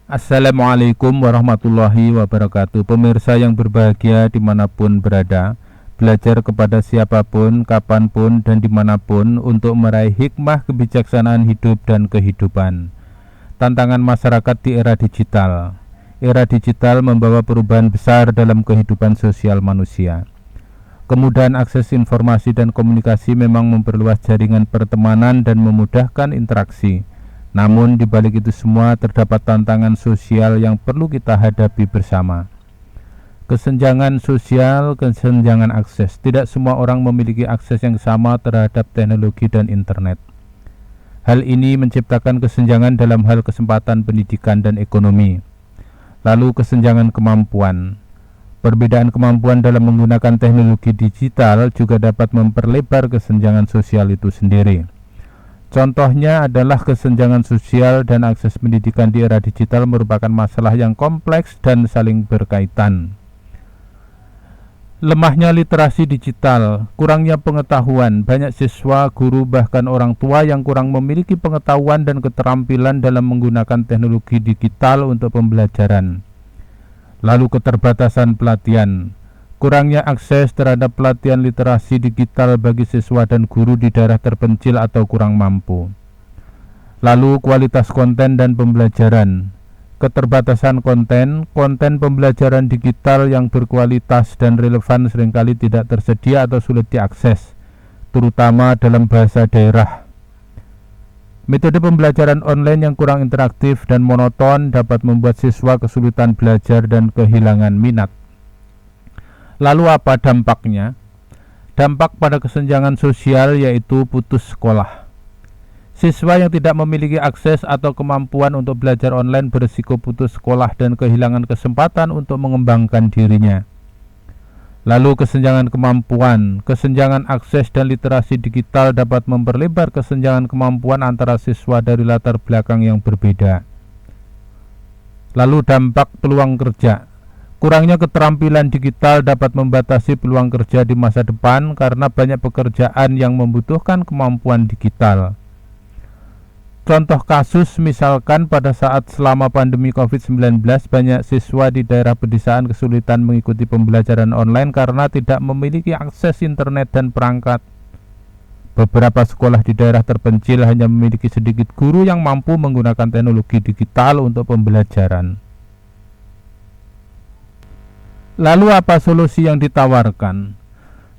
Assalamualaikum warahmatullahi wabarakatuh. Pemirsa yang berbahagia dimanapun berada, belajar kepada siapapun, kapanpun, dan dimanapun untuk meraih hikmah kebijaksanaan hidup dan kehidupan. Tantangan masyarakat di era digital. Era digital membawa perubahan besar dalam kehidupan sosial manusia. Kemudahan akses informasi dan komunikasi memang memperluas jaringan pertemanan dan memudahkan interaksi. Namun di balik itu semua terdapat tantangan sosial yang perlu kita hadapi bersama. Kesenjangan sosial, kesenjangan akses. Tidak semua orang memiliki akses yang sama terhadap teknologi dan internet. Hal ini menciptakan kesenjangan dalam hal kesempatan pendidikan dan ekonomi. Lalu kesenjangan kemampuan. Perbedaan kemampuan dalam menggunakan teknologi digital juga dapat memperlebar kesenjangan sosial itu sendiri. Contohnya adalah kesenjangan sosial dan akses pendidikan di era digital merupakan masalah yang kompleks dan saling berkaitan. Lemahnya literasi digital, kurangnya pengetahuan, banyak siswa, guru, bahkan orang tua yang kurang memiliki pengetahuan dan keterampilan dalam menggunakan teknologi digital untuk pembelajaran. Lalu keterbatasan pelatihan. Kurangnya akses terhadap pelatihan literasi digital bagi siswa dan guru di daerah terpencil atau kurang mampu. Lalu kualitas konten dan pembelajaran. Keterbatasan konten pembelajaran digital yang berkualitas dan relevan seringkali tidak tersedia atau sulit diakses, terutama dalam bahasa daerah. Metode pembelajaran online yang kurang interaktif dan monoton dapat membuat siswa kesulitan belajar dan kehilangan minat. Lalu apa dampaknya? Dampak pada kesenjangan sosial yaitu putus sekolah. Siswa yang tidak memiliki akses atau kemampuan untuk belajar online berisiko putus sekolah dan kehilangan kesempatan untuk mengembangkan dirinya. Lalu kesenjangan kemampuan. Kesenjangan akses dan literasi digital dapat memperlebar kesenjangan kemampuan antara siswa dari latar belakang yang berbeda. Lalu dampak peluang kerja. Kurangnya keterampilan digital dapat membatasi peluang kerja di masa depan karena banyak pekerjaan yang membutuhkan kemampuan digital. Contoh kasus misalkan pada saat selama pandemi COVID-19 banyak siswa di daerah pedesaan kesulitan mengikuti pembelajaran online karena tidak memiliki akses internet dan perangkat. Beberapa sekolah di daerah terpencil hanya memiliki sedikit guru yang mampu menggunakan teknologi digital untuk pembelajaran. Lalu apa solusi yang ditawarkan?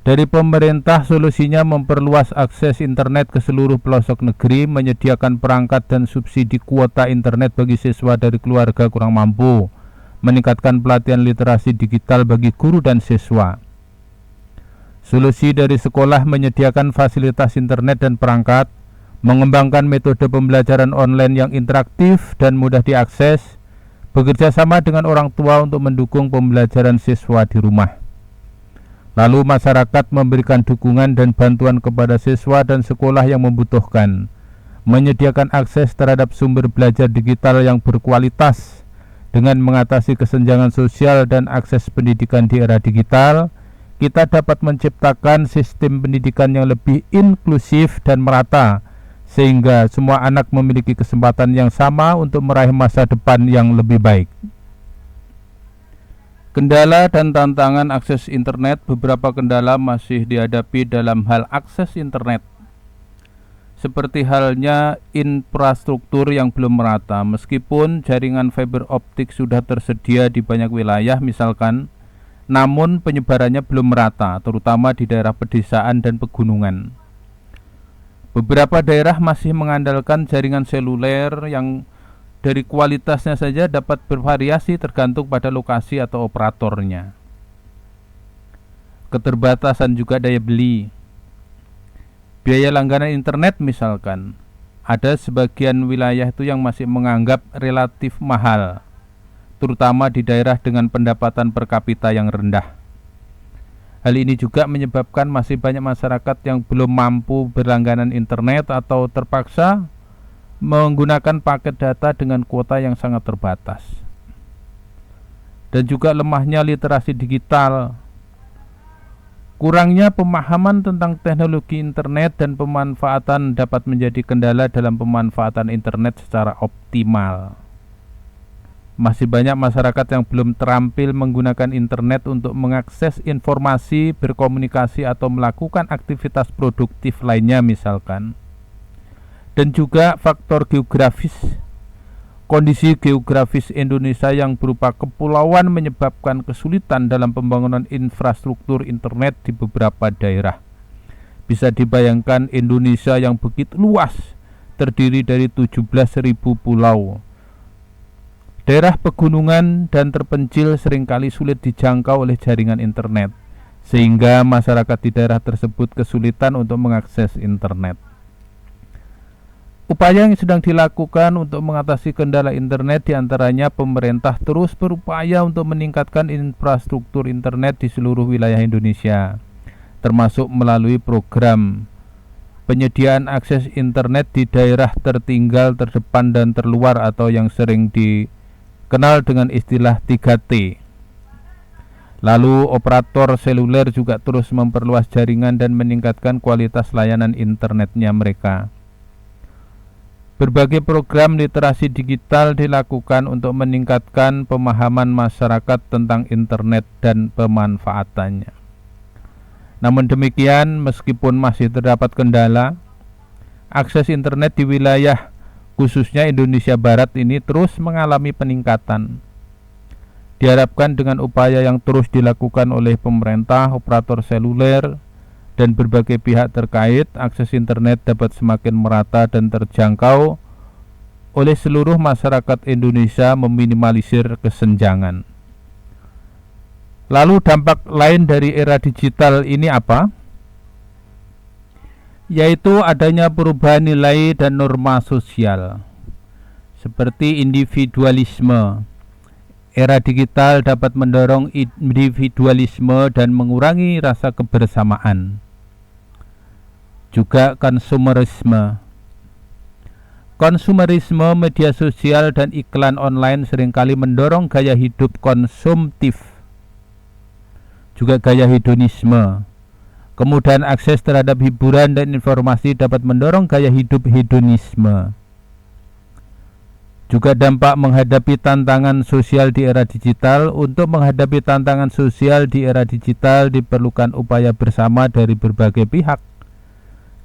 Dari pemerintah, solusinya memperluas akses internet ke seluruh pelosok negeri, menyediakan perangkat dan subsidi kuota internet bagi siswa dari keluarga kurang mampu, meningkatkan pelatihan literasi digital bagi guru dan siswa. Solusi dari sekolah menyediakan fasilitas internet dan perangkat, mengembangkan metode pembelajaran online yang interaktif dan mudah diakses, bekerja sama dengan orang tua untuk mendukung pembelajaran siswa di rumah. Lalu masyarakat memberikan dukungan dan bantuan kepada siswa dan sekolah yang membutuhkan, menyediakan akses terhadap sumber belajar digital yang berkualitas. Dengan mengatasi kesenjangan sosial dan akses pendidikan di era digital, kita dapat menciptakan sistem pendidikan yang lebih inklusif dan merata, sehingga semua anak memiliki kesempatan yang sama untuk meraih masa depan yang lebih baik. Kendala dan tantangan akses internet. Beberapa kendala masih dihadapi dalam hal akses internet, seperti halnya infrastruktur yang belum merata. Meskipun jaringan fiber optik sudah tersedia di banyak wilayah misalkan, namun penyebarannya belum merata, terutama di daerah pedesaan dan pegunungan. Beberapa daerah masih mengandalkan jaringan seluler yang dari kualitasnya saja dapat bervariasi tergantung pada lokasi atau operatornya. Keterbatasan juga daya beli. Biaya langganan internet misalkan, ada sebagian wilayah itu yang masih menganggap relatif mahal, terutama di daerah dengan pendapatan per kapita yang rendah. Hal ini juga menyebabkan masih banyak masyarakat yang belum mampu berlangganan internet atau terpaksa menggunakan paket data dengan kuota yang sangat terbatas. Dan juga lemahnya literasi digital. Kurangnya pemahaman tentang teknologi internet dan pemanfaatan dapat menjadi kendala dalam pemanfaatan internet secara optimal. Masih banyak masyarakat yang belum terampil menggunakan internet untuk mengakses informasi, berkomunikasi, atau melakukan aktivitas produktif lainnya misalkan. Dan juga faktor geografis. Kondisi geografis Indonesia yang berupa kepulauan menyebabkan kesulitan dalam pembangunan infrastruktur internet di beberapa daerah. Bisa dibayangkan Indonesia yang begitu luas, terdiri dari 17.000 pulau. Daerah pegunungan dan terpencil seringkali sulit dijangkau oleh jaringan internet, sehingga masyarakat di daerah tersebut kesulitan untuk mengakses internet. Upaya yang sedang dilakukan untuk mengatasi kendala internet diantaranya pemerintah terus berupaya untuk meningkatkan infrastruktur internet di seluruh wilayah Indonesia, termasuk melalui program penyediaan akses internet di daerah tertinggal, terdepan, dan terluar atau yang sering dikenal dengan istilah 3T. Lalu operator seluler juga terus memperluas jaringan dan meningkatkan kualitas layanan internetnya mereka. Berbagai program literasi digital dilakukan untuk meningkatkan pemahaman masyarakat tentang internet dan pemanfaatannya. Namun demikian, meskipun masih terdapat kendala, akses internet di wilayah khususnya Indonesia Barat ini terus mengalami peningkatan. Diharapkan dengan upaya yang terus dilakukan oleh pemerintah, operator seluler, dan berbagai pihak terkait, akses internet dapat semakin merata dan terjangkau oleh seluruh masyarakat Indonesia, meminimalisir kesenjangan. Lalu dampak lain dari era digital ini apa? Yaitu adanya perubahan nilai dan norma sosial, seperti individualisme. Era digital dapat mendorong individualisme dan mengurangi rasa kebersamaan. Juga konsumerisme. Konsumerisme, media sosial, dan iklan online seringkali mendorong gaya hidup konsumtif. Juga gaya hedonisme. Kemudahan akses terhadap hiburan dan informasi dapat mendorong gaya hidup hedonisme. Juga dampak menghadapi tantangan sosial di era digital. Untuk menghadapi tantangan sosial di era digital diperlukan upaya bersama dari berbagai pihak.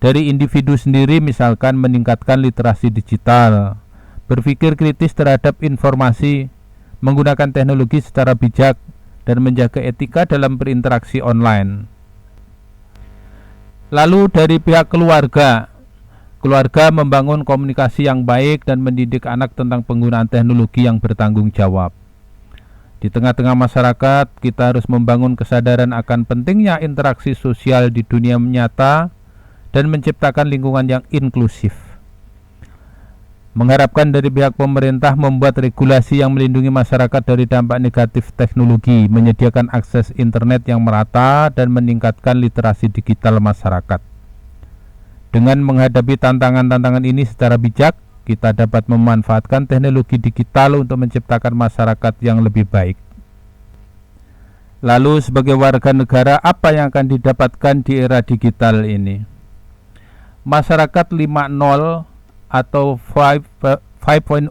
Dari individu sendiri, misalkan meningkatkan literasi digital, berpikir kritis terhadap informasi, menggunakan teknologi secara bijak, dan menjaga etika dalam berinteraksi online. Lalu dari pihak keluarga membangun komunikasi yang baik dan mendidik anak tentang penggunaan teknologi yang bertanggung jawab. Di tengah-tengah masyarakat, kita harus membangun kesadaran akan pentingnya interaksi sosial di dunia nyata dan menciptakan lingkungan yang inklusif. Mengharapkan dari pihak pemerintah membuat regulasi yang melindungi masyarakat dari dampak negatif teknologi, menyediakan akses internet yang merata, dan meningkatkan literasi digital masyarakat. Dengan menghadapi tantangan-tantangan ini secara bijak, kita dapat memanfaatkan teknologi digital untuk menciptakan masyarakat yang lebih baik. Lalu sebagai warga negara, apa yang akan didapatkan di era digital ini? Masyarakat 5.0 atau 5.0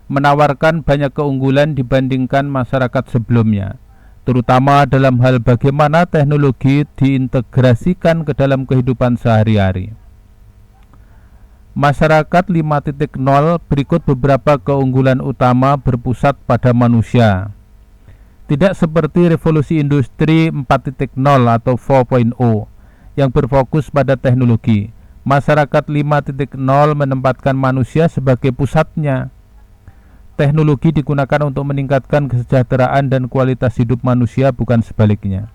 menawarkan banyak keunggulan dibandingkan masyarakat sebelumnya, terutama dalam hal bagaimana teknologi diintegrasikan ke dalam kehidupan sehari-hari. Masyarakat 5.0 berikut beberapa keunggulan utama berpusat pada manusia. Tidak seperti revolusi industri 4.0 atau 4.0 yang berfokus pada teknologi. Masyarakat 5.0 menempatkan manusia sebagai pusatnya. Teknologi digunakan untuk meningkatkan kesejahteraan dan kualitas hidup manusia, bukan sebaliknya.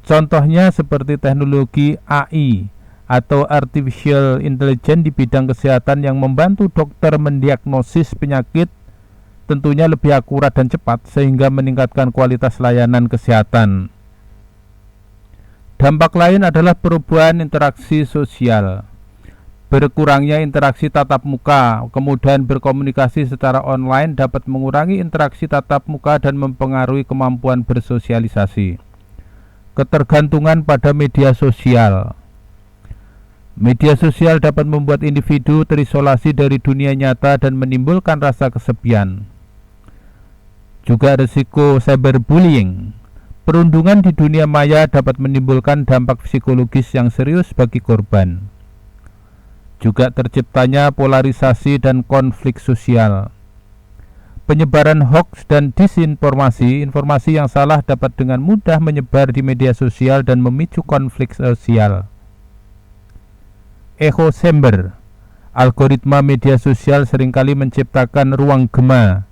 Contohnya seperti teknologi AI atau Artificial Intelligence di bidang kesehatan yang membantu dokter mendiagnosis penyakit tentunya lebih akurat dan cepat sehingga meningkatkan kualitas layanan kesehatan. Dampak lain adalah perubahan interaksi sosial. Berkurangnya interaksi tatap muka, kemudian berkomunikasi secara online dapat mengurangi interaksi tatap muka dan mempengaruhi kemampuan bersosialisasi. Ketergantungan pada media sosial. Media sosial dapat membuat individu terisolasi dari dunia nyata dan menimbulkan rasa kesepian. Juga risiko cyberbullying. Perundungan di dunia maya dapat menimbulkan dampak psikologis yang serius bagi korban. Juga terciptanya polarisasi dan konflik sosial. Penyebaran hoaks dan disinformasi, informasi yang salah dapat dengan mudah menyebar di media sosial dan memicu konflik sosial. Echo chamber. Algoritma media sosial seringkali menciptakan ruang gema,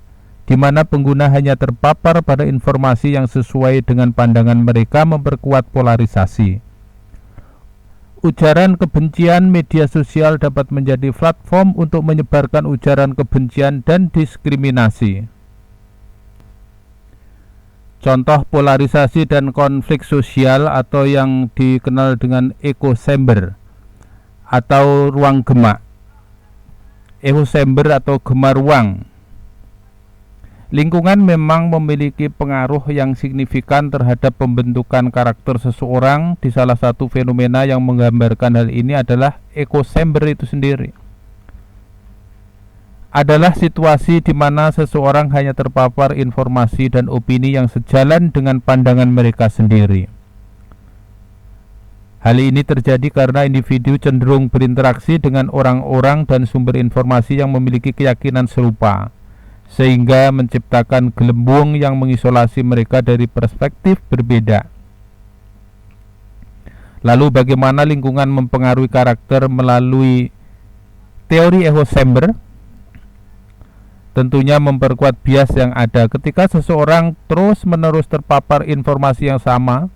di mana pengguna hanya terpapar pada informasi yang sesuai dengan pandangan mereka, memperkuat polarisasi. Ujaran kebencian media sosial dapat menjadi platform untuk menyebarkan ujaran kebencian dan diskriminasi. Contoh polarisasi dan konflik sosial atau yang dikenal dengan echo chamber atau ruang gema. Echo chamber atau gema ruang. Lingkungan memang memiliki pengaruh yang signifikan terhadap pembentukan karakter seseorang. Di salah satu fenomena yang menggambarkan hal ini adalah echo chamber itu sendiri. Adalah situasi di mana seseorang hanya terpapar informasi dan opini yang sejalan dengan pandangan mereka sendiri. Hal ini terjadi karena individu cenderung berinteraksi dengan orang-orang dan sumber informasi yang memiliki keyakinan serupa, sehingga menciptakan gelembung yang mengisolasi mereka dari perspektif berbeda. Lalu bagaimana lingkungan mempengaruhi karakter melalui teori echo chamber? Tentunya memperkuat bias yang ada. Ketika seseorang terus-menerus terpapar informasi yang sama,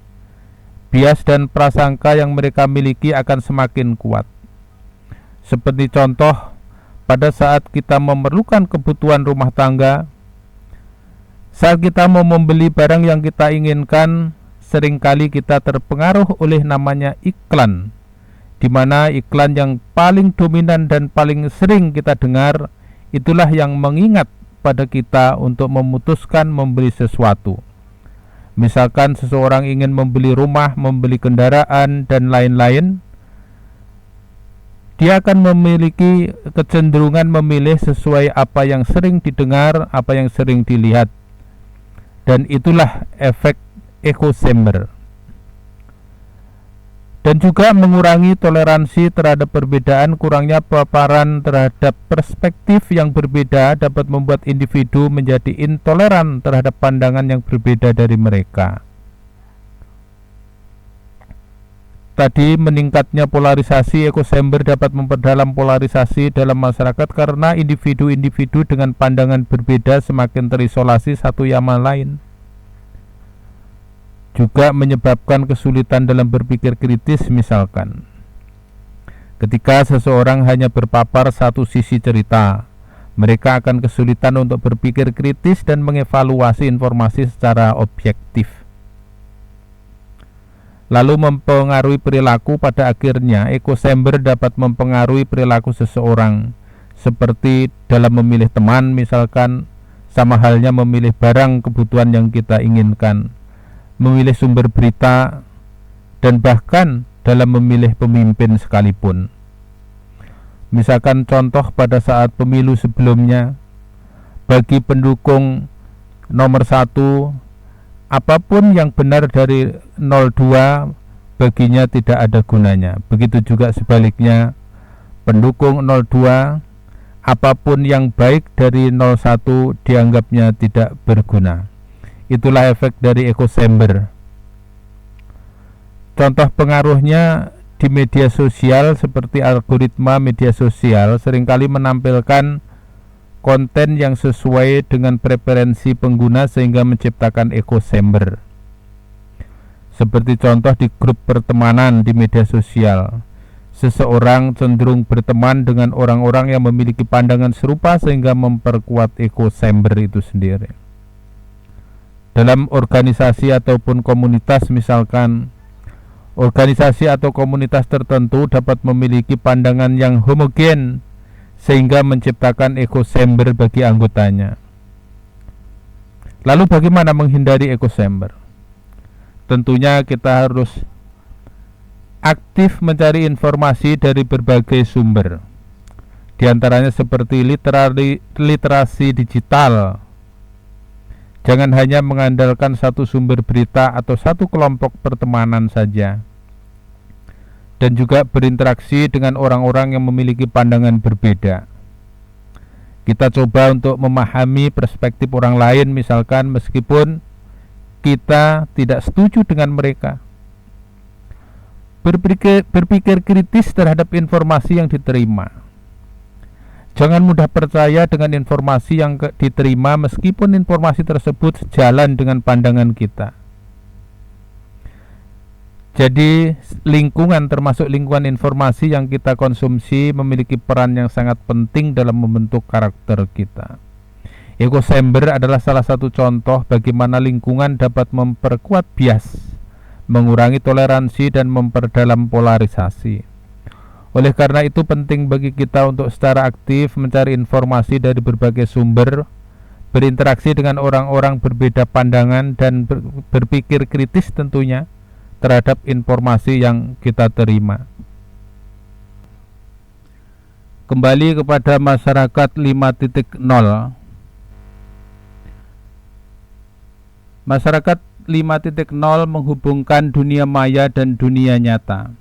bias dan prasangka yang mereka miliki akan semakin kuat. Seperti contoh, pada saat kita memerlukan kebutuhan rumah tangga, saat kita mau membeli barang yang kita inginkan, seringkali kita terpengaruh oleh namanya iklan, di mana iklan yang paling dominan dan paling sering kita dengar, itulah yang mengingat pada kita untuk memutuskan membeli sesuatu. Misalkan seseorang ingin membeli rumah, membeli kendaraan, dan lain-lain, dia akan memiliki kecenderungan memilih sesuai apa yang sering didengar, apa yang sering dilihat. Dan itulah efek echo chamber. Dan juga mengurangi toleransi terhadap perbedaan. Kurangnya paparan terhadap perspektif yang berbeda dapat membuat individu menjadi intoleran terhadap pandangan yang berbeda dari mereka. Tadi, meningkatnya polarisasi echo chamber dapat memperdalam polarisasi dalam masyarakat karena individu-individu dengan pandangan berbeda semakin terisolasi satu sama lain. Juga menyebabkan kesulitan dalam berpikir kritis. Misalkan, ketika seseorang hanya berpapar satu sisi cerita, mereka akan kesulitan untuk berpikir kritis dan mengevaluasi informasi secara objektif. Lalu mempengaruhi perilaku. Pada akhirnya echo chamber dapat mempengaruhi perilaku seseorang, seperti dalam memilih teman misalkan, sama halnya memilih barang kebutuhan yang kita inginkan, memilih sumber berita, dan bahkan dalam memilih pemimpin sekalipun. Misalkan contoh pada saat pemilu sebelumnya, bagi pendukung nomor 1, apapun yang benar dari 02 baginya tidak ada gunanya. Begitu juga sebaliknya, pendukung 02, apapun yang baik dari 01 dianggapnya tidak berguna. Itulah efek dari echo chamber. Contoh pengaruhnya di media sosial, seperti algoritma media sosial seringkali menampilkan konten yang sesuai dengan preferensi pengguna sehingga menciptakan echo chamber. Seperti contoh di grup pertemanan di media sosial, seseorang cenderung berteman dengan orang-orang yang memiliki pandangan serupa sehingga memperkuat echo chamber itu sendiri. Dalam organisasi ataupun komunitas, misalkan organisasi atau komunitas tertentu dapat memiliki pandangan yang homogen sehingga menciptakan echo chamber bagi anggotanya. Lalu bagaimana menghindari echo chamber? Tentunya kita harus aktif mencari informasi dari berbagai sumber, di antaranya seperti literasi digital. Jangan hanya mengandalkan satu sumber berita atau satu kelompok pertemanan saja. Dan juga berinteraksi dengan orang-orang yang memiliki pandangan berbeda. Kita coba untuk memahami perspektif orang lain, misalkan meskipun kita tidak setuju dengan mereka. Berpikir kritis terhadap informasi yang diterima. Jangan mudah percaya dengan informasi yang diterima meskipun informasi tersebut sejalan dengan pandangan kita. Jadi lingkungan, termasuk lingkungan informasi yang kita konsumsi, memiliki peran yang sangat penting dalam membentuk karakter kita. Echo chamber adalah salah satu contoh bagaimana lingkungan dapat memperkuat bias, mengurangi toleransi, dan memperdalam polarisasi. Oleh karena itu penting bagi kita untuk secara aktif mencari informasi dari berbagai sumber, berinteraksi dengan orang-orang berbeda pandangan, dan berpikir kritis tentunya terhadap informasi yang kita terima. Kembali kepada masyarakat 5.0. Masyarakat 5.0 menghubungkan dunia maya dan dunia nyata.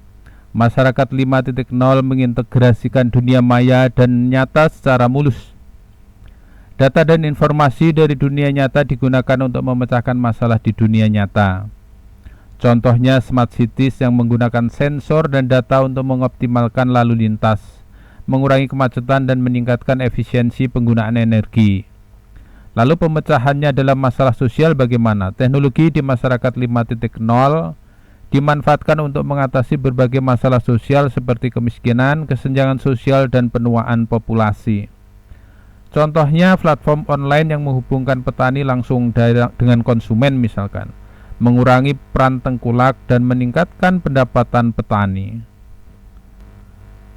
Masyarakat 5.0 mengintegrasikan dunia maya dan nyata secara mulus. Data dan informasi dari dunia nyata digunakan untuk memecahkan masalah di dunia nyata. Contohnya smart cities yang menggunakan sensor dan data untuk mengoptimalkan lalu lintas, mengurangi kemacetan, dan meningkatkan efisiensi penggunaan energi. Lalu pemecahannya dalam masalah sosial bagaimana? Teknologi di masyarakat 5.0 dimanfaatkan untuk mengatasi berbagai masalah sosial seperti kemiskinan, kesenjangan sosial, dan penuaan populasi. Contohnya platform online yang menghubungkan petani langsung dengan konsumen misalkan, mengurangi peran tengkulak dan meningkatkan pendapatan petani.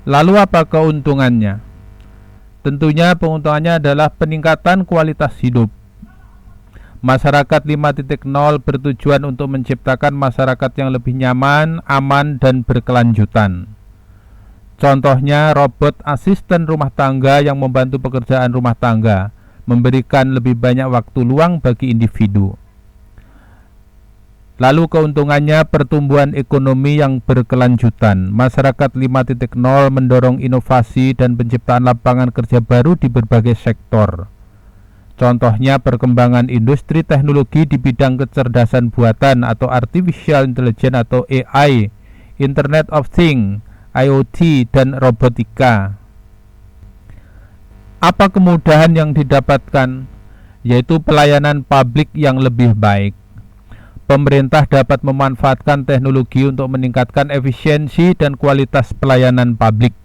Lalu apa keuntungannya? Tentunya keuntungannya adalah peningkatan kualitas hidup. Masyarakat 5.0 bertujuan untuk menciptakan masyarakat yang lebih nyaman, aman, dan berkelanjutan. Contohnya robot asisten rumah tangga yang membantu pekerjaan rumah tangga, memberikan lebih banyak waktu luang bagi individu. Lalu keuntungannya pertumbuhan ekonomi yang berkelanjutan. Masyarakat 5.0 mendorong inovasi dan penciptaan lapangan kerja baru di berbagai sektor. Contohnya perkembangan industri teknologi di bidang kecerdasan buatan atau artificial intelligence atau AI, Internet of Things, IoT, dan robotika. Apa kemudahan yang didapatkan? Yaitu pelayanan publik yang lebih baik. Pemerintah dapat memanfaatkan teknologi untuk meningkatkan efisiensi dan kualitas pelayanan publik.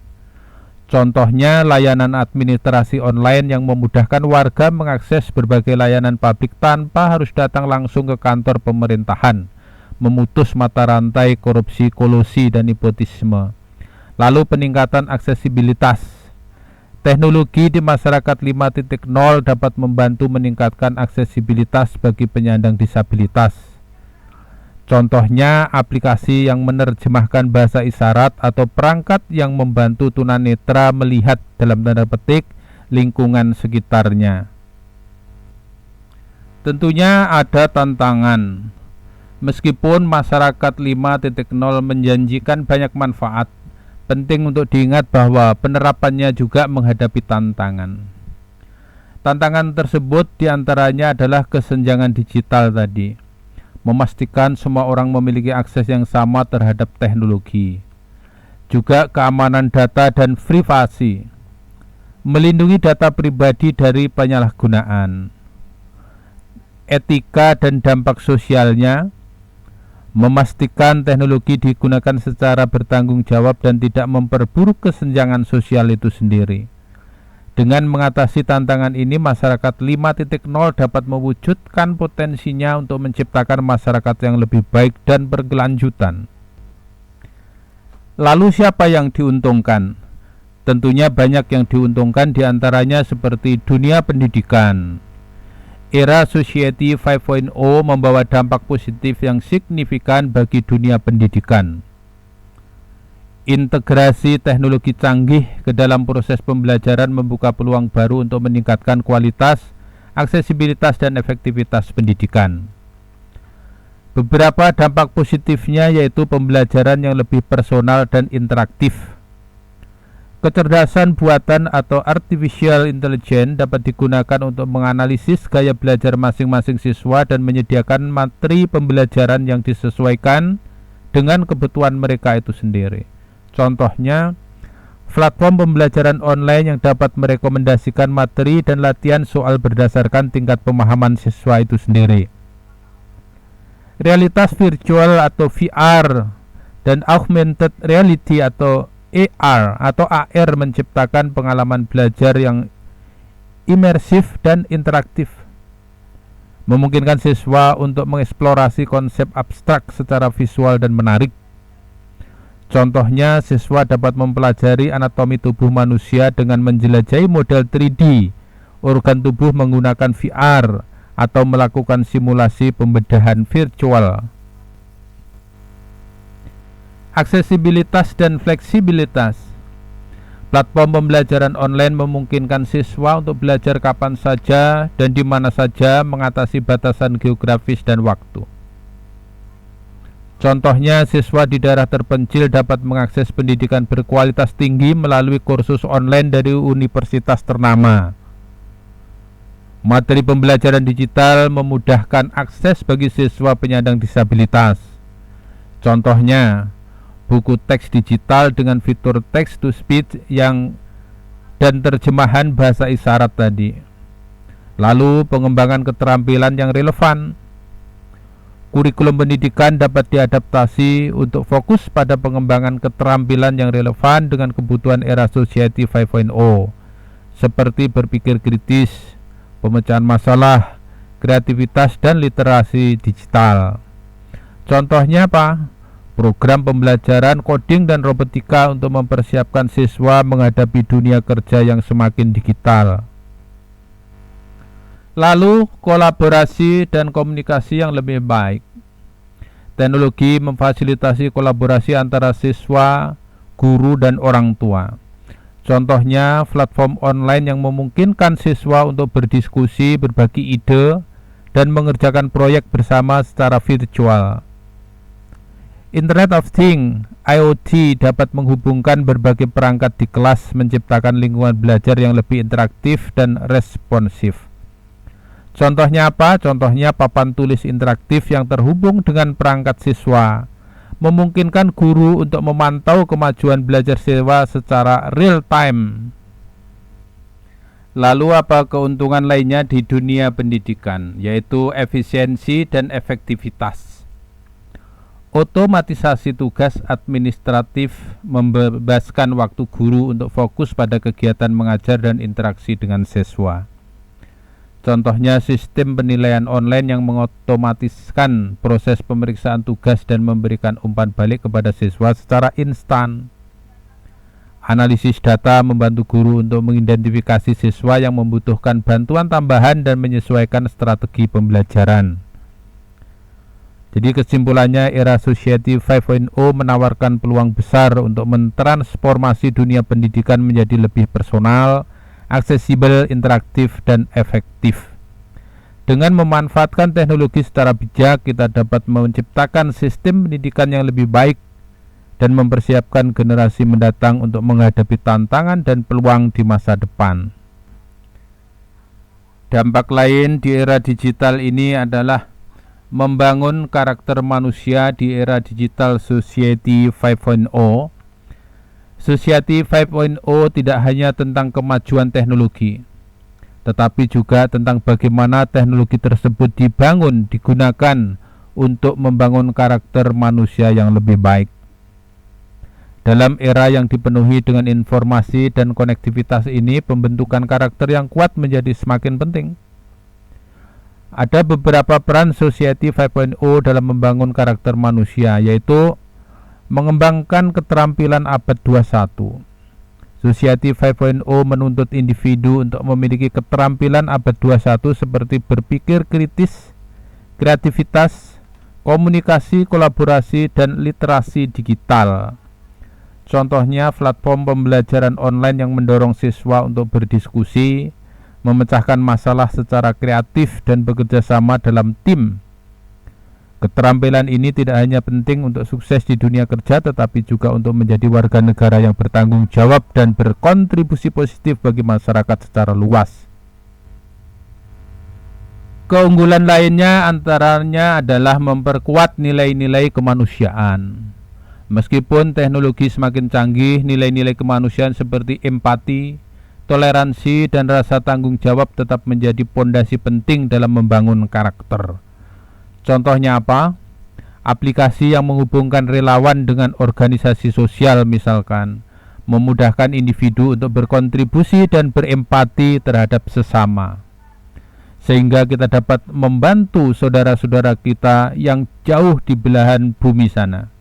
Contohnya layanan administrasi online yang memudahkan warga mengakses berbagai layanan publik tanpa harus datang langsung ke kantor pemerintahan, memutus mata rantai korupsi, kolusi, dan nepotisme. Lalu peningkatan aksesibilitas. Teknologi di masyarakat 5.0 dapat membantu meningkatkan aksesibilitas bagi penyandang disabilitas. Contohnya aplikasi yang menerjemahkan bahasa isyarat atau perangkat yang membantu tunanetra melihat dalam tanda petik lingkungan sekitarnya. Tentunya ada tantangan. Meskipun masyarakat 5.0 menjanjikan banyak manfaat, penting untuk diingat bahwa penerapannya juga menghadapi tantangan. Tantangan tersebut diantaranya adalah kesenjangan digital tadi. Memastikan semua orang memiliki akses yang sama terhadap teknologi. Juga keamanan data dan privasi. Melindungi data pribadi dari penyalahgunaan. Etika dan dampak sosialnya. Memastikan teknologi digunakan secara bertanggung jawab dan tidak memperburuk kesenjangan sosial itu sendiri. Dengan mengatasi tantangan ini, masyarakat 5.0 dapat mewujudkan potensinya untuk menciptakan masyarakat yang lebih baik dan berkelanjutan. Lalu siapa yang diuntungkan? Tentunya banyak yang diuntungkan, diantaranya seperti dunia pendidikan. Era Society 5.0 membawa dampak positif yang signifikan bagi dunia pendidikan. Integrasi teknologi canggih ke dalam proses pembelajaran membuka peluang baru untuk meningkatkan kualitas, aksesibilitas dan efektivitas pendidikan. Beberapa dampak positifnya yaitu pembelajaran yang lebih personal dan interaktif. Kecerdasan buatan atau artificial intelligence dapat digunakan untuk menganalisis gaya belajar masing-masing siswa dan menyediakan materi pembelajaran yang disesuaikan dengan kebutuhan mereka itu sendiri. Contohnya, platform pembelajaran online yang dapat merekomendasikan materi dan latihan soal berdasarkan tingkat pemahaman siswa itu sendiri. Realitas virtual atau VR dan augmented reality atau AR menciptakan pengalaman belajar yang imersif dan interaktif, memungkinkan siswa untuk mengeksplorasi konsep abstrak secara visual dan menarik. Contohnya, siswa dapat mempelajari anatomi tubuh manusia dengan menjelajahi model 3D organ tubuh menggunakan VR atau melakukan simulasi pembedahan virtual. Aksesibilitas dan fleksibilitas. Platform pembelajaran online memungkinkan siswa untuk belajar kapan saja dan di mana saja, mengatasi batasan geografis dan waktu. Contohnya, siswa di daerah terpencil dapat mengakses pendidikan berkualitas tinggi melalui kursus online dari universitas ternama. Materi pembelajaran digital memudahkan akses bagi siswa penyandang disabilitas. Contohnya, buku teks digital dengan fitur text to speech dan terjemahan bahasa isyarat tadi. Lalu, pengembangan keterampilan yang relevan. Kurikulum pendidikan dapat diadaptasi untuk fokus pada pengembangan keterampilan yang relevan dengan kebutuhan era Society 5.0, seperti berpikir kritis, pemecahan masalah, kreativitas, dan literasi digital. Contohnya apa? Program pembelajaran coding dan robotika untuk mempersiapkan siswa menghadapi dunia kerja yang semakin digital. Lalu, kolaborasi dan komunikasi yang lebih baik. Teknologi memfasilitasi kolaborasi antara siswa, guru, dan orang tua. Contohnya, platform online yang memungkinkan siswa untuk berdiskusi, berbagi ide, dan mengerjakan proyek bersama secara virtual. Internet of Things (IoT) dapat menghubungkan berbagai perangkat di kelas, menciptakan lingkungan belajar yang lebih interaktif dan responsif. Contohnya apa? Contohnya papan tulis interaktif yang terhubung dengan perangkat siswa, memungkinkan guru untuk memantau kemajuan belajar siswa secara real time. Lalu apa keuntungan lainnya di dunia pendidikan, yaitu efisiensi dan efektivitas. Otomatisasi tugas administratif membebaskan waktu guru untuk fokus pada kegiatan mengajar dan interaksi dengan siswa. Contohnya, sistem penilaian online yang mengotomatiskan proses pemeriksaan tugas dan memberikan umpan balik kepada siswa secara instan. Analisis data membantu guru untuk mengidentifikasi siswa yang membutuhkan bantuan tambahan dan menyesuaikan strategi pembelajaran. Jadi kesimpulannya, era Society 5.0 menawarkan peluang besar untuk mentransformasi dunia pendidikan menjadi lebih personal, aksesibel, interaktif, dan efektif. Dengan memanfaatkan teknologi secara bijak, kita dapat menciptakan sistem pendidikan yang lebih baik dan mempersiapkan generasi mendatang untuk menghadapi tantangan dan peluang di masa depan. Dampak lain di era digital ini adalah membangun karakter manusia di era digital Society 5.0. Society 5.0 tidak hanya tentang kemajuan teknologi, tetapi juga tentang bagaimana teknologi tersebut dibangun, digunakan untuk membangun karakter manusia yang lebih baik. Dalam era yang dipenuhi dengan informasi dan konektivitas ini, pembentukan karakter yang kuat menjadi semakin penting. Ada beberapa peran Society 5.0 dalam membangun karakter manusia, yaitu mengembangkan keterampilan abad 21. Society 5.0 menuntut individu untuk memiliki keterampilan abad 21 seperti berpikir kritis, kreativitas, komunikasi, kolaborasi, dan literasi digital. Contohnya, platform pembelajaran online yang mendorong siswa untuk berdiskusi, memecahkan masalah secara kreatif dan bekerja sama dalam tim. Keterampilan ini tidak hanya penting untuk sukses di dunia kerja, tetapi juga untuk menjadi warga negara yang bertanggung jawab dan berkontribusi positif bagi masyarakat secara luas. Keunggulan lainnya antaranya adalah memperkuat nilai-nilai kemanusiaan. Meskipun teknologi semakin canggih, nilai-nilai kemanusiaan seperti empati, toleransi, dan rasa tanggung jawab tetap menjadi pondasi penting dalam membangun karakter. Contohnya apa? Aplikasi yang menghubungkan relawan dengan organisasi sosial misalkan, memudahkan individu untuk berkontribusi dan berempati terhadap sesama, sehingga kita dapat membantu saudara-saudara kita yang jauh di belahan bumi sana.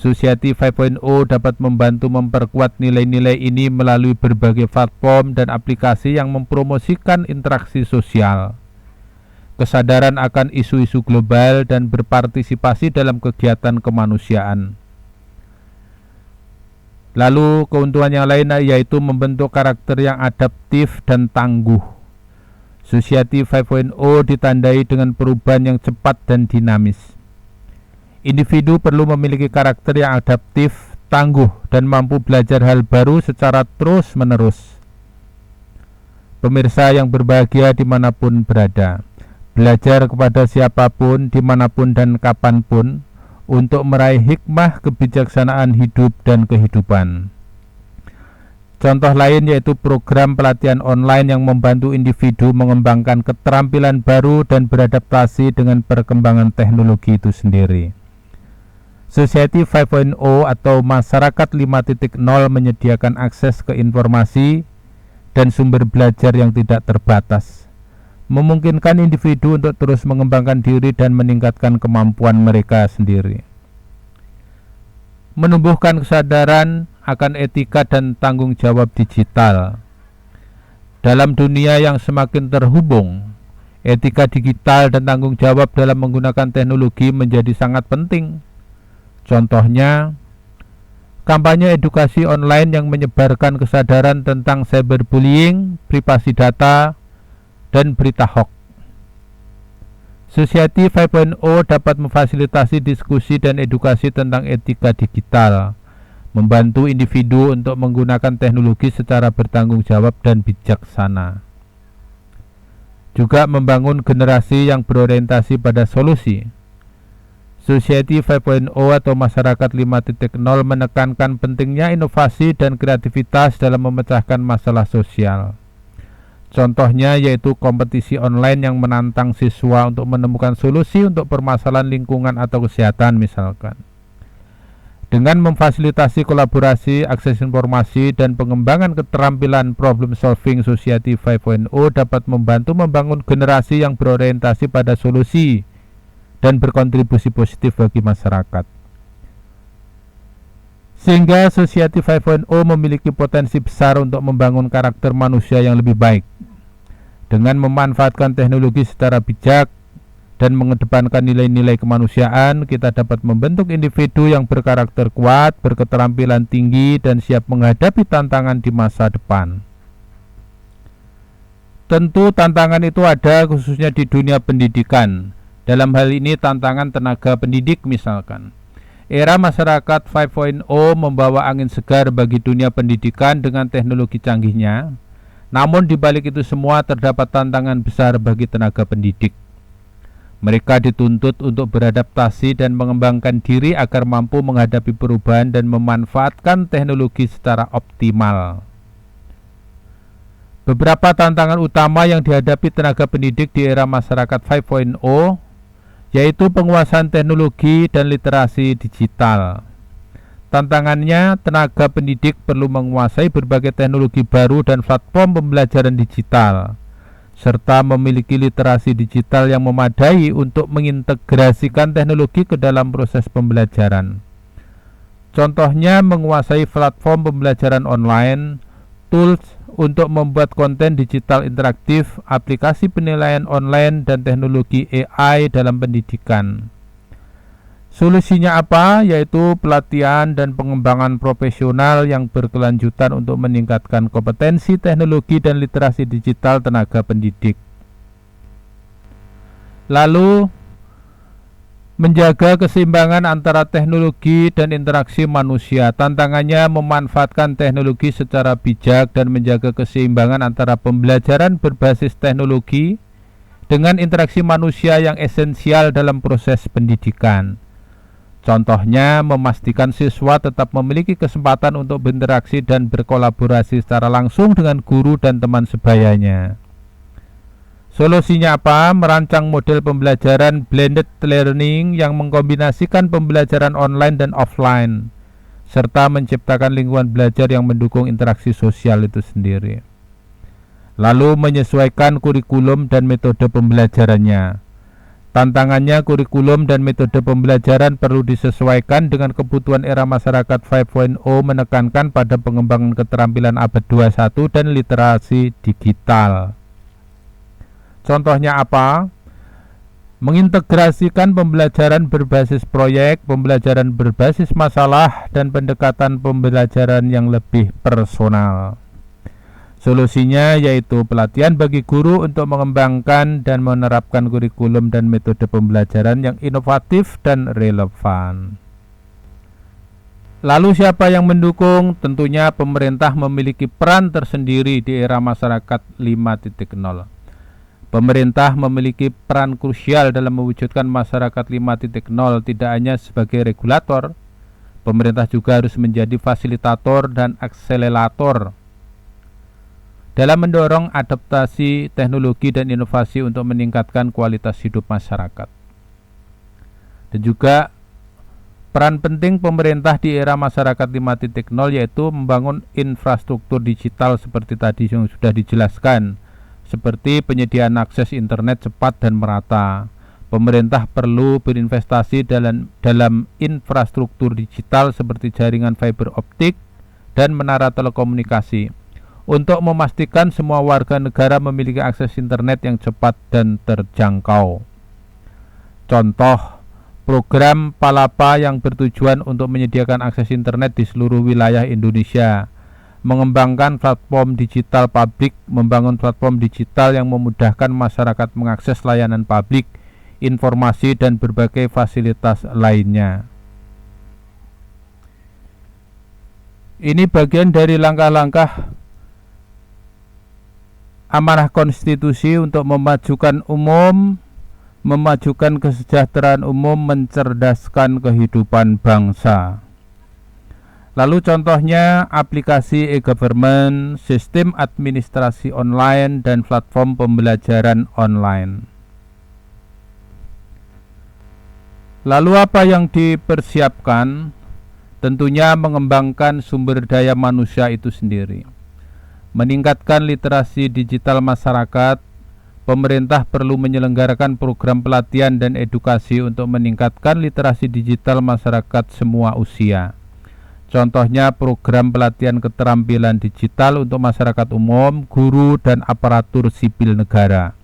Society 5.0 dapat membantu memperkuat nilai-nilai ini melalui berbagai platform dan aplikasi yang mempromosikan interaksi sosial, kesadaran akan isu-isu global, dan berpartisipasi dalam kegiatan kemanusiaan. Lalu keuntungan yang lain yaitu membentuk karakter yang adaptif dan tangguh. Society 5.0 ditandai dengan perubahan yang cepat dan dinamis. Individu perlu memiliki karakter yang adaptif, tangguh, dan mampu belajar hal baru secara terus-menerus. Pemirsa yang berbahagia dimanapun berada, belajar kepada siapapun, dimanapun dan kapanpun untuk meraih hikmah kebijaksanaan hidup dan kehidupan. Contoh lain yaitu program pelatihan online yang membantu individu mengembangkan keterampilan baru dan beradaptasi dengan perkembangan teknologi itu sendiri. Society 5.0 atau Masyarakat 5.0 menyediakan akses ke informasi dan sumber belajar yang tidak terbatas, memungkinkan individu untuk terus mengembangkan diri dan meningkatkan kemampuan mereka sendiri. Menumbuhkan kesadaran akan etika dan tanggung jawab digital. Dalam dunia yang semakin terhubung, etika digital dan tanggung jawab dalam menggunakan teknologi menjadi sangat penting. Contohnya, kampanye edukasi online yang menyebarkan kesadaran tentang cyberbullying, privasi data, dan berita hoax. Society 5.0 dapat memfasilitasi diskusi dan edukasi tentang etika digital, membantu individu untuk menggunakan teknologi secara bertanggung jawab dan bijaksana. Juga membangun generasi yang berorientasi pada solusi. Society 5.0 atau Masyarakat 5.0 menekankan pentingnya inovasi dan kreativitas dalam memecahkan masalah sosial. Contohnya yaitu kompetisi online yang menantang siswa untuk menemukan solusi untuk permasalahan lingkungan atau kesehatan misalkan. Dengan memfasilitasi kolaborasi, akses informasi, dan pengembangan keterampilan problem solving, Society 5.0 dapat membantu membangun generasi yang berorientasi pada solusi dan berkontribusi positif bagi masyarakat. Sehingga Society 5.0 memiliki potensi besar untuk membangun karakter manusia yang lebih baik. Dengan memanfaatkan teknologi secara bijak dan mengedepankan nilai-nilai kemanusiaan, kita dapat membentuk individu yang berkarakter kuat, berketerampilan tinggi, dan siap menghadapi tantangan di masa depan. Tentu tantangan itu ada khususnya di dunia pendidikan. Dalam hal ini tantangan tenaga pendidik misalkan. Era Masyarakat 5.0 membawa angin segar bagi dunia pendidikan dengan teknologi canggihnya. Namun di balik itu semua terdapat tantangan besar bagi tenaga pendidik. Mereka dituntut untuk beradaptasi dan mengembangkan diri agar mampu menghadapi perubahan dan memanfaatkan teknologi secara optimal. Beberapa tantangan utama yang dihadapi tenaga pendidik di era Masyarakat 5.0 yaitu penguasaan teknologi dan literasi digital. Tantangannya, tenaga pendidik perlu menguasai berbagai teknologi baru dan platform pembelajaran digital, serta memiliki literasi digital yang memadai untuk mengintegrasikan teknologi ke dalam proses pembelajaran. Contohnya, menguasai platform pembelajaran online, tools untuk membuat konten digital interaktif, aplikasi penilaian online, dan teknologi AI dalam pendidikan. Solusinya apa? Yaitu pelatihan dan pengembangan profesional yang berkelanjutan untuk meningkatkan kompetensi teknologi dan literasi digital tenaga pendidik. Lalu, menjaga keseimbangan antara teknologi dan interaksi manusia. Tantangannya memanfaatkan teknologi secara bijak dan menjaga keseimbangan antara pembelajaran berbasis teknologi dengan interaksi manusia yang esensial dalam proses pendidikan. Contohnya, memastikan siswa tetap memiliki kesempatan untuk berinteraksi dan berkolaborasi secara langsung dengan guru dan teman sebayanya. Solusinya apa? Merancang model pembelajaran blended learning yang mengkombinasikan pembelajaran online dan offline, serta menciptakan lingkungan belajar yang mendukung interaksi sosial itu sendiri. Lalu menyesuaikan kurikulum dan metode pembelajarannya. Tantangannya, kurikulum dan metode pembelajaran perlu disesuaikan dengan kebutuhan era masyarakat 5.0, menekankan pada pengembangan keterampilan abad 21 dan literasi digital. Contohnya apa? Mengintegrasikan pembelajaran berbasis proyek, pembelajaran berbasis masalah, dan pendekatan pembelajaran yang lebih personal. Solusinya yaitu pelatihan bagi guru untuk mengembangkan dan menerapkan kurikulum dan metode pembelajaran yang inovatif dan relevan. Lalu siapa yang mendukung? Tentunya pemerintah memiliki peran tersendiri di era masyarakat 5.0. Pemerintah memiliki peran krusial dalam mewujudkan masyarakat 5.0 tidak hanya sebagai regulator. Pemerintah juga harus menjadi fasilitator dan akselerator dalam mendorong adaptasi teknologi dan inovasi untuk meningkatkan kualitas hidup masyarakat. Dan juga peran penting pemerintah di era masyarakat 5.0 yaitu membangun infrastruktur digital seperti tadi yang sudah dijelaskan, seperti penyediaan akses internet cepat dan merata. Pemerintah perlu berinvestasi dalam infrastruktur digital seperti jaringan fiber optik dan menara telekomunikasi untuk memastikan semua warga negara memiliki akses internet yang cepat dan terjangkau. Contoh, program Palapa yang bertujuan untuk menyediakan akses internet di seluruh wilayah Indonesia, mengembangkan platform digital publik, membangun platform digital yang memudahkan masyarakat mengakses layanan publik, informasi, dan berbagai fasilitas lainnya. Ini bagian dari langkah-langkah amanah konstitusi untuk memajukan umum, memajukan kesejahteraan umum, mencerdaskan kehidupan bangsa. Lalu contohnya aplikasi e-government, sistem administrasi online, dan platform pembelajaran online. Lalu apa yang dipersiapkan? Tentunya mengembangkan sumber daya manusia itu sendiri. Meningkatkan literasi digital masyarakat. Pemerintah perlu menyelenggarakan program pelatihan dan edukasi untuk meningkatkan literasi digital masyarakat semua usia. Contohnya program pelatihan keterampilan digital untuk masyarakat umum, guru, dan aparatur sipil negara.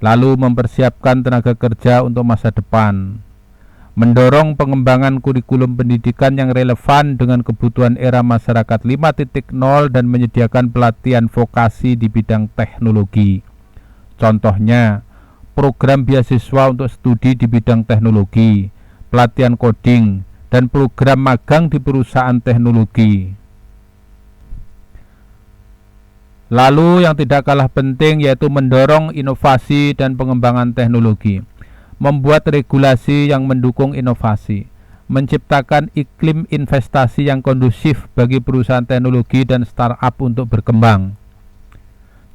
Lalu mempersiapkan tenaga kerja untuk masa depan. Mendorong pengembangan kurikulum pendidikan yang relevan dengan kebutuhan era masyarakat 5.0 dan menyediakan pelatihan vokasi di bidang teknologi. Contohnya, program beasiswa untuk studi di bidang teknologi, pelatihan coding, dan program magang di perusahaan teknologi. Lalu yang tidak kalah penting yaitu mendorong inovasi dan pengembangan teknologi. Membuat regulasi yang mendukung inovasi, menciptakan iklim investasi yang kondusif bagi perusahaan teknologi dan startup untuk berkembang.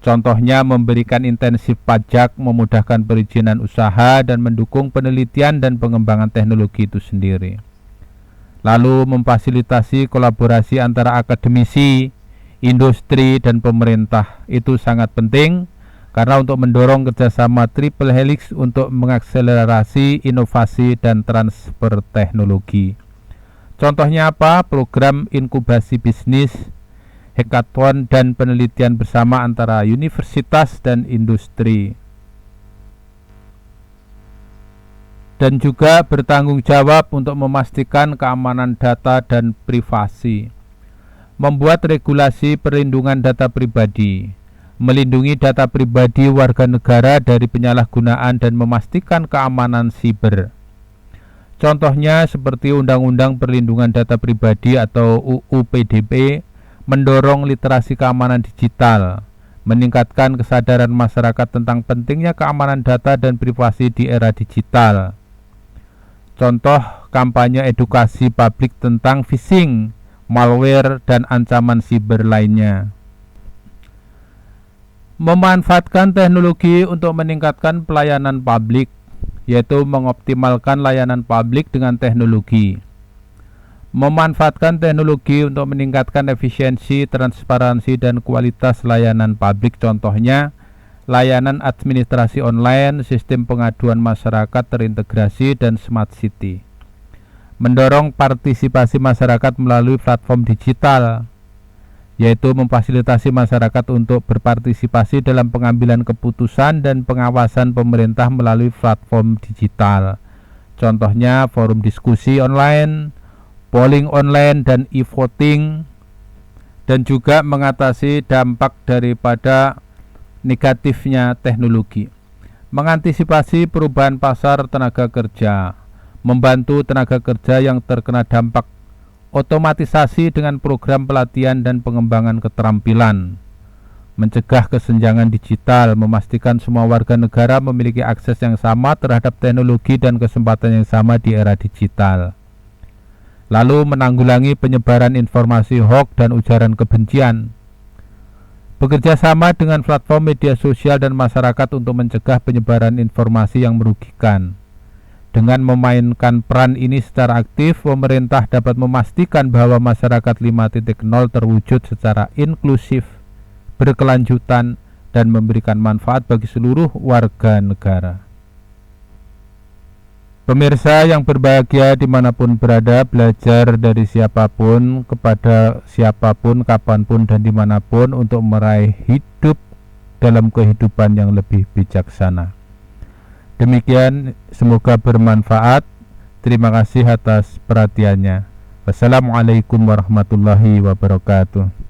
Contohnya memberikan intensif pajak, memudahkan perizinan usaha, dan mendukung penelitian dan pengembangan teknologi itu sendiri. Lalu memfasilitasi kolaborasi antara akademisi, industri, dan pemerintah. Itu sangat penting karena untuk mendorong kerjasama triple helix untuk mengakselerasi inovasi dan transfer teknologi. Contohnya apa? Program inkubasi bisnis, hackathon, dan penelitian bersama antara universitas dan industri. dan juga bertanggung jawab untuk memastikan keamanan data dan privasi, membuat regulasi perlindungan data pribadi, melindungi data pribadi warga negara dari penyalahgunaan dan memastikan keamanan siber. Contohnya seperti Undang-Undang Perlindungan Data Pribadi atau UU PDP, mendorong literasi keamanan digital, meningkatkan kesadaran masyarakat tentang pentingnya keamanan data dan privasi di era digital. Contoh kampanye edukasi publik tentang phishing, malware, dan ancaman siber lainnya. Memanfaatkan teknologi untuk meningkatkan pelayanan publik, yaitu mengoptimalkan layanan publik dengan teknologi. Memanfaatkan teknologi untuk meningkatkan efisiensi, transparansi, dan kualitas layanan publik, contohnya layanan administrasi online, sistem pengaduan masyarakat terintegrasi, dan smart city. Mendorong partisipasi masyarakat melalui platform digital, yaitu memfasilitasi masyarakat untuk berpartisipasi dalam pengambilan keputusan dan pengawasan pemerintah melalui platform digital. Contohnya forum diskusi online, polling online, dan e-voting, dan juga mengatasi dampak daripada negatifnya teknologi, mengantisipasi perubahan pasar tenaga kerja, membantu tenaga kerja yang terkena dampak otomatisasi dengan program pelatihan dan pengembangan keterampilan, mencegah kesenjangan digital, memastikan semua warga negara memiliki akses yang sama terhadap teknologi dan kesempatan yang sama di era digital. Lalu menanggulangi penyebaran informasi hoax dan ujaran kebencian. Bekerja sama dengan platform media sosial dan masyarakat untuk mencegah penyebaran informasi yang merugikan. Dengan memainkan peran ini secara aktif, pemerintah dapat memastikan bahwa masyarakat 5.0 terwujud secara inklusif, berkelanjutan, dan memberikan manfaat bagi seluruh warga negara. Pemirsa yang berbahagia dimanapun berada, belajar dari siapapun, kepada siapapun, kapanpun, dan dimanapun untuk meraih hidup dalam kehidupan yang lebih bijaksana. Demikian, semoga bermanfaat. Terima kasih atas perhatiannya. Wassalamualaikum warahmatullahi wabarakatuh.